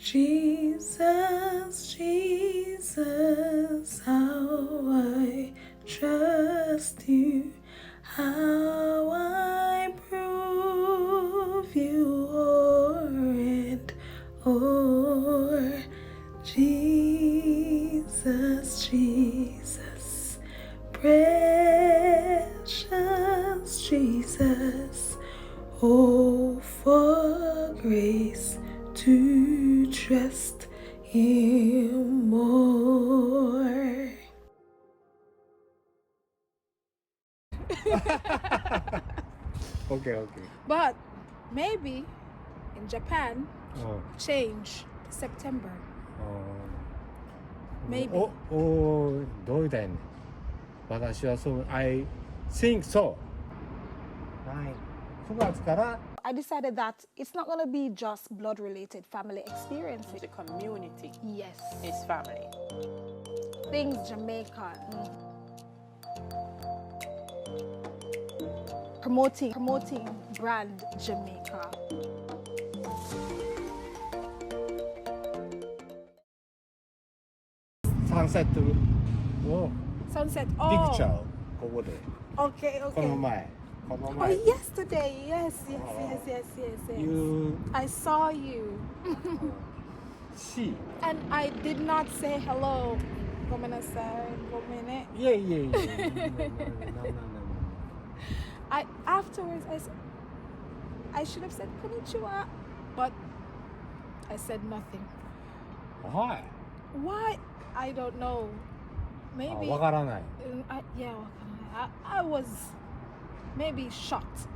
Jesus, Jesus, how I trust you, how I prove you o'er and o'er. Jesus, Jesus, precious Jesus, oh, for grace to trust Him more. Okay. But maybe in Japan, Oh. change to September. Maybe. どういうだよね。私はそう、I think so. はい。9月から I decided that it's not going to be just blood-related family experiences. The community Yes. is family. Things Jamaican. Promoting brand Jamaica. Sunset を Sunset. ピクチャーをここで Okay. この前 Oh, yesterday. Yes. You I saw you. see. And I did not say hello. Go minute. Yeah. No. Afterwards, I should have said konnichiwa, but I said nothing. Why? Why? I don't know. Maybe. わからない。 I was maybe shocked.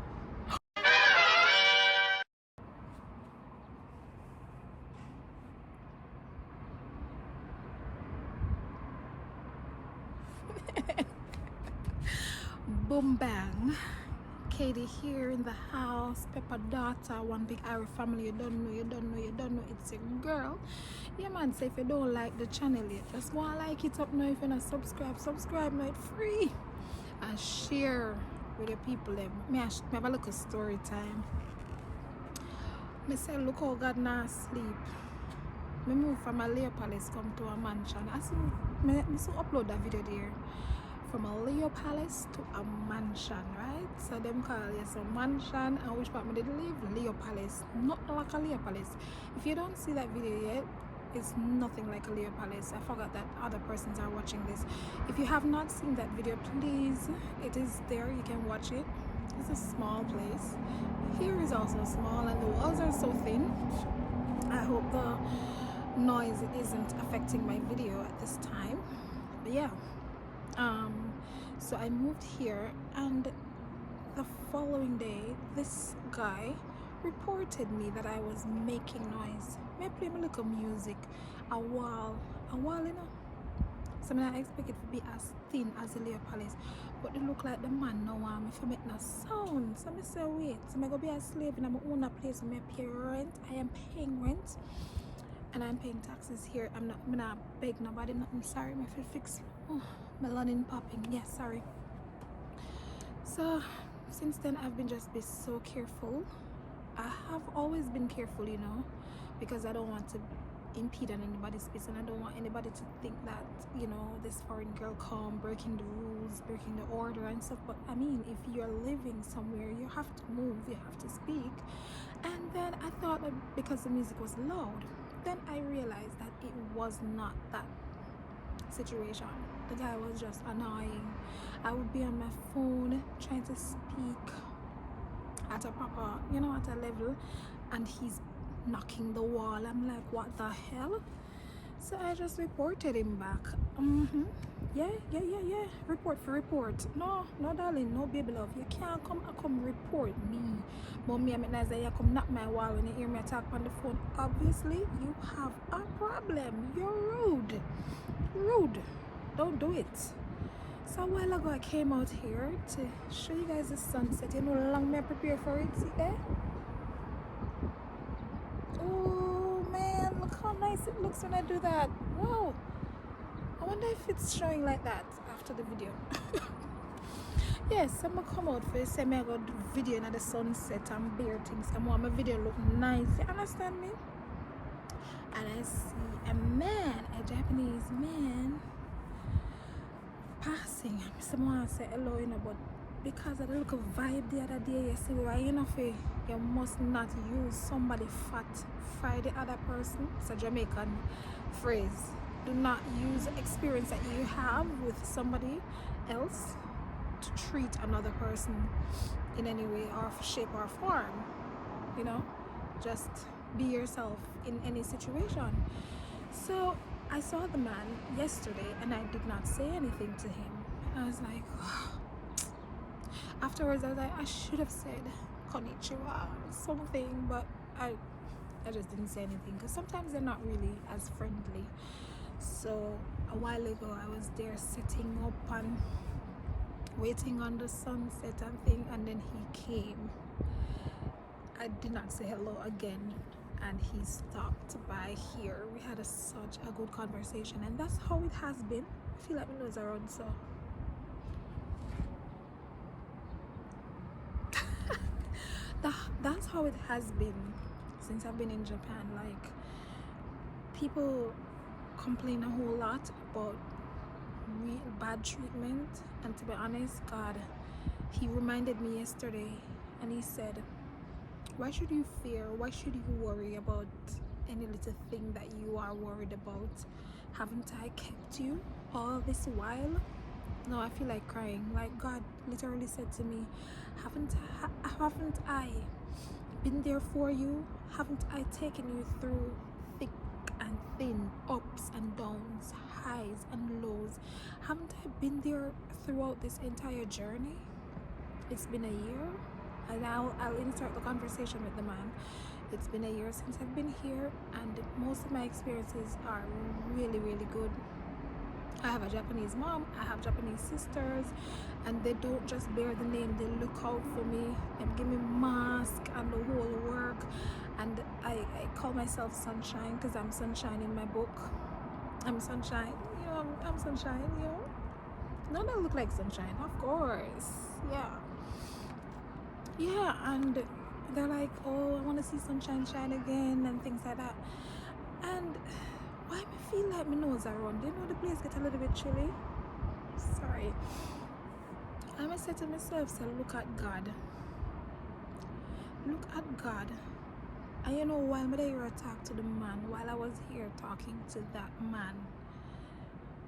Boom bang. Katie here in the house. Pepper daughter. One big Irish family. You don't know. It's a girl. Yeah, man. So if you don't like the channel yet, just go and like it up now. If you're not subscribe now. It's free. And share with your people. Me have a little story time. Me say, look how God not sleep. Me move from a Leo Palace come to a mansion. I see me so upload that video there. From a Leo Palace to a mansion, right? So them call it a mansion, and which part me did live? Leo Palace. Not like a Leo Palace. If you don't see that video yet, it's nothing like a Leo Palace. I forgot that other persons are watching this. If you have not seen that video, please, it is there, you can watch it. It's a small place. Here is also small, and the walls are so thin. I hope the noise isn't affecting my video at this time. But yeah. So I moved here, and the following day this guy reported me that I was making noise. May I play my little music a while, you know. So I expect it to be as thin as the Leo Palace, but it look like the man now if you make no sound. So I say wait, so I go be a slave in my own place. I pay rent. I am paying rent. And I'm paying taxes here. I'm not beg nobody nothing. Sorry, my fix. Oh, melanin popping. Yes, sorry. So since then I've been just be so careful. I have always been careful, you know, because I don't want to impede on anybody's space, and I don't want anybody to think that, you know, this foreign girl come breaking the rules, breaking the order and stuff. But I mean, if you're living somewhere, you have to move, you have to speak. And then I thought that because the music was loud, then I realized that it was not that situation. The guy was just annoying. I would be on my phone trying to speak at a proper, you know, at a level, and he's knocking the wall. I'm like, what the hell? So I just reported him back. Yeah. Report. No, darling, no baby love. You can't come report me. Mommy, I'm not saying you come knock my wall when you hear me talk on the phone. Obviously, you have a problem. You're rude. Don't do it. So a while ago I came out here to show you guys the sunset. You know how long I prepare for it. See there? Oh man, look how nice it looks when I do that. Wow. I wonder if it's showing like that after the video. Yes, I'm gonna come out for you. Say me I got video in the sunset and bare things. I want my video look nice. You understand me? and I see a man, a Japanese man, passing. Someone say hello, you know, but because of the look of vibe the other day, you see why you know you must not use somebody fat fry the other person. It's a Jamaican phrase. Do not use the experience that you have with somebody else to treat another person in any way or shape or form. You know, just be yourself in any situation. So I saw the man yesterday and I did not say anything to him. I was like, afterwards I was like, I should have said konnichiwa or something, but I just didn't say anything because sometimes they're not really as friendly. So a while ago I was there sitting up and waiting on the sunset and thing, and then he came. I did not say hello again, and he stopped by here. We had such a good conversation, and that's how it has been. I feel like my nose around, so that's how it has been since I've been in Japan. Like, people complain a whole lot about real bad treatment, and to be honest, God, he reminded me yesterday and he said, why should you fear, why should you worry about any little thing that you are worried about? Haven't I kept you all this while? No, I feel like crying. Like, God literally said to me, haven't I been there for you? Haven't I taken you through thick and thin, ups and downs, highs and lows? Haven't I been there throughout this entire journey? It's been a year, and I'll insert the conversation with the man. It's been a year since I've been here, and most of my experiences are really, really good. I have a Japanese mom, I have Japanese sisters, and they don't just bear the name, they look out for me and give me mask and the whole work. And I call myself Sunshine because I'm Sunshine in my book. I'm Sunshine, you know, I'm Sunshine, you know. Don't I look like Sunshine? Of course, yeah, and they're like, oh, I want to see Sunshine shine again and things like that. And why me feel like my nose are run? Do you know the place get a little bit chilly? Sorry. I say to myself, so look at God. Look at God. And you know, while I here talk to the man, while I was here talking to that man,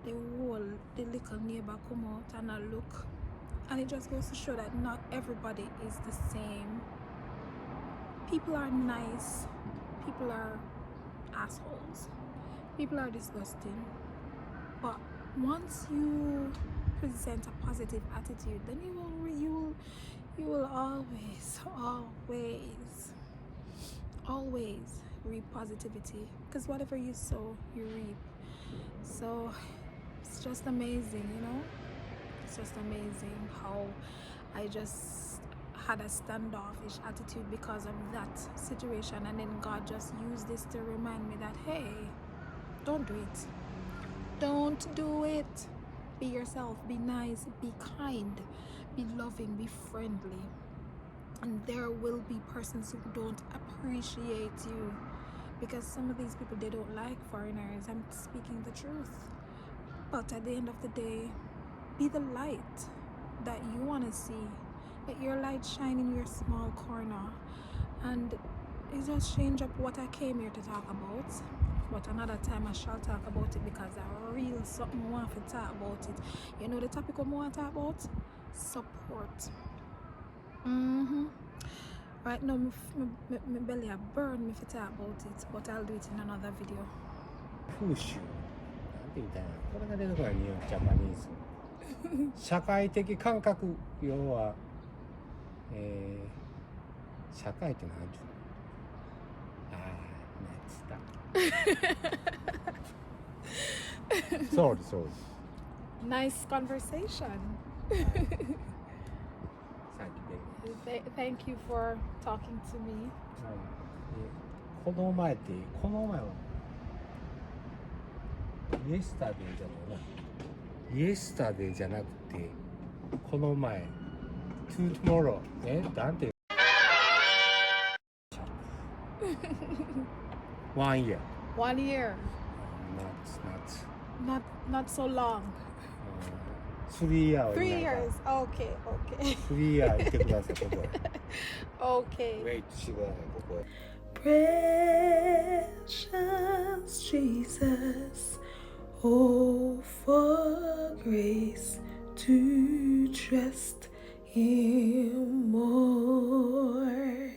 the little neighbor come out and I look, and it just goes to show that not everybody is the same. People are nice, people are assholes, people are disgusting, but once you present a positive attitude, then you will always reap positivity, because whatever you sow, you reap. So it's just amazing, you know. It's just amazing how I just had a standoffish attitude because of that situation, and then God just used this to remind me that, hey, don't do it. Don't do it. Be yourself, be nice, be kind, be loving, be friendly. And there will be persons who don't appreciate you, because some of these people, they don't like foreigners. I'm speaking the truth. But at the end of the day, be the light that you want to see. Let your light shine in your small corner. And it just change up what I came here to talk about. But another time I shall talk about it, because I real something want to talk about it. You know the topic I want to talk about? Support. Right now, my belly a burn me to talk about it, but I'll do it in another video. 風習なんて言いたいな、これが出てこない日本ジャパニーズ社会的感覚、要は、社会って何ていうの、なんつった sorry Nice conversation. Thank you for talking to me. この前ってこの前はイエスタデーじゃないな、イエスタデーじゃなくてこの前 to tomorrow なんて1 year 1 year. Not so long. 3 years. 3 years. Okay. 3 years いてください、ここへ。Okay. ウェイトしてください、ここへ。Precious Jesus, oh, for grace to trust Him more.